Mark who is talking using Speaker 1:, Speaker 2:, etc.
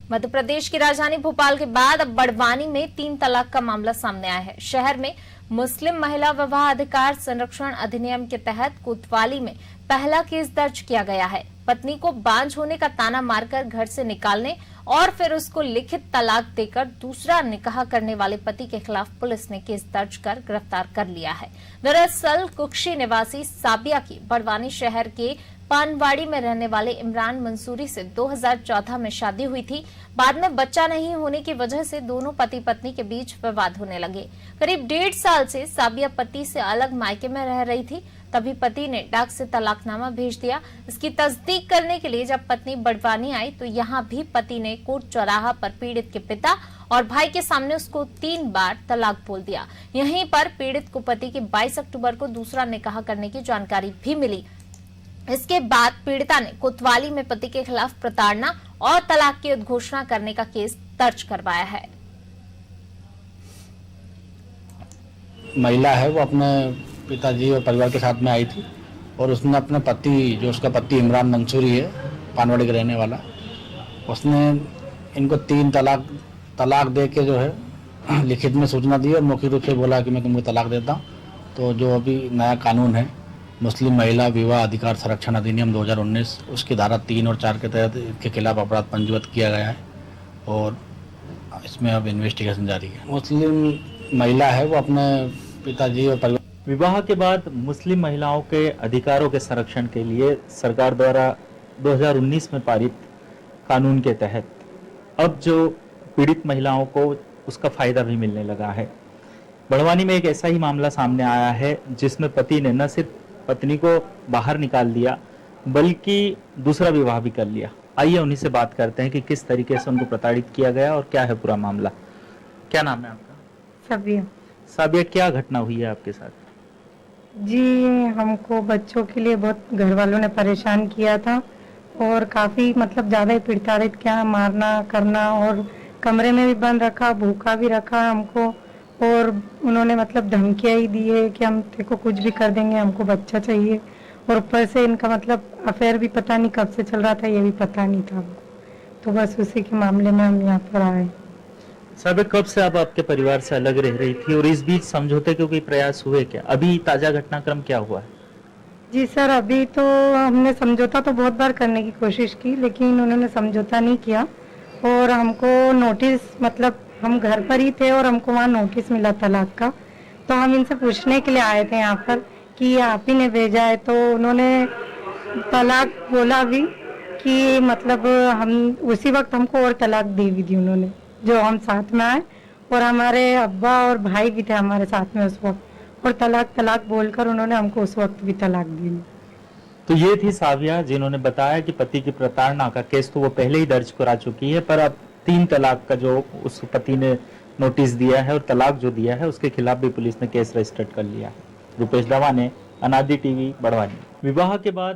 Speaker 1: मध्य प्रदेश की राजधानी भोपाल के बाद अब बड़वानी में 3 तलाक का मामला सामने आया है। शहर में मुस्लिम महिला विवाह अधिकार संरक्षण अधिनियम के तहत कोतवाली में पहला केस दर्ज किया गया है। पत्नी को बांझ होने का ताना मारकर घर से निकालने और फिर उसको लिखित तलाक देकर दूसरा निकाह करने वाले पति के खिलाफ पुलिस ने केस दर्ज कर गिरफ्तार कर लिया है। दरअसल कुक्षी निवासी साबिया की बड़वानी शहर के पानवाड़ी में रहने वाले इमरान मंसूरी से 2014 में शादी हुई थी। बाद में बच्चा नहीं होने की वजह से दोनों पति पत्नी के बीच विवाद होने लगे। करीब 1.5 साल से साबिया पति से अलग मायके में रह रही थी। तभी पति ने डाक से तलाकनामा भेज दिया। इसकी तस्दीक करने के लिए जब पत्नी बड़वानी आई तो यहाँ भी पति ने कोर्ट चौराहा पर पीड़ित के पिता और भाई के सामने उसको 3 बार तलाक बोल दिया। यहीं पर पीड़ित को पति की 22 अक्टूबर को दूसरा निकाह करने की जानकारी भी मिली। इसके बाद पीड़िता ने कोतवाली में पति के खिलाफ प्रताड़ना और तलाक की उद्घोषणा करने का केस दर्ज करवाया है।
Speaker 2: महिला है वो अपने पिताजी और परिवार के साथ में आई थी और उसने अपने पति, जो उसका पति इमरान मंसूरी है, पानवाड़ी के रहने वाला, उसने इनको 3 तलाक दे के जो है लिखित में सूचना दी और मौखिक रूप से बोला कि मैं तुमको तलाक देता हूँ। तो जो अभी नया कानून है मुस्लिम महिला विवाह अधिकार संरक्षण अधिनियम 2019, उसकी धारा 3 और 4 के तहत इसके खिलाफ अपराध पंजीबद्ध किया गया है और इसमें अब इन्वेस्टिगेशन जारी है। मुस्लिम महिला है वो अपने पिताजी और परिवार।
Speaker 3: विवाह के बाद मुस्लिम महिलाओं के अधिकारों के संरक्षण के लिए सरकार द्वारा 2019 में पारित कानून के तहत अब जो पीड़ित महिलाओं को उसका फायदा भी मिलने लगा है। बड़वानी में एक ऐसा ही मामला सामने आया है जिसमें पति ने न सिर्फ पत्नी को बाहर निकाल दिया बल्कि दूसरा विवाह भी कर लिया। आइए उन्हीं से बात करते हैं कि किस तरीके से उनको प्रताड़ित किया गया और क्या है पूरा मामला। क्या नाम है आपका?
Speaker 4: साबिया।
Speaker 3: साबिया, क्या घटना हुई है आपके साथ?
Speaker 4: जी, हमको बच्चों के लिए बहुत घर वालों ने परेशान किया था और काफ़ी ज़्यादा ही प्रताड़ित किया, मारना करना और कमरे में भी बंद रखा, भूखा भी रखा हमको और उन्होंने धमकियाँ ही दी है कि हम तेरे को कुछ भी कर देंगे, हमको बच्चा चाहिए। और ऊपर से इनका अफेयर भी पता नहीं कब से चल रहा था, ये भी पता नहीं था हमको। तो बस उसी के मामले में हम यहाँ पर आए।
Speaker 3: साबिया, कब से आप आपके परिवार से अलग रह रही थी और इस बीच समझौते के कोई प्रयास हुए क्या? अभी ताजा घटनाक्रम क्या हुआ है?
Speaker 4: जी सर, अभी तो हमने समझौता तो बहुत बार करने की कोशिश की लेकिन उन्होंने समझौता नहीं किया और हमको नोटिस हम घर पर ही थे और हमको वहाँ नोटिस मिला तलाक का। तो हम इनसे पूछने के लिए आए थे यहाँ पर कि आप ही ने भेजा है। तो उन्होंने तलाक बोला भी कि हम उसी वक्त हमको और तलाक दी भी थी उन्होंने, जो हम साथ में आए और हमारे अब्बा और भाई भी थे हमारे साथ में उस वक्त, और तलाक बोलकर उन्होंने हमको उस वक्त भी तलाक दी।
Speaker 3: तो ये थी साबिया जिन्होंने बताया कि पति की प्रताड़ना का केस तो वो पहले ही दर्ज करा चुकी है, पर अब 3 तलाक का जो उस पति ने नोटिस दिया है और तलाक जो दिया है उसके खिलाफ भी पुलिस ने केस रजिस्टर्ड कर लिया है। रुपेश दवा ने अनादि टीवी बड़वानी। विवाह के बाद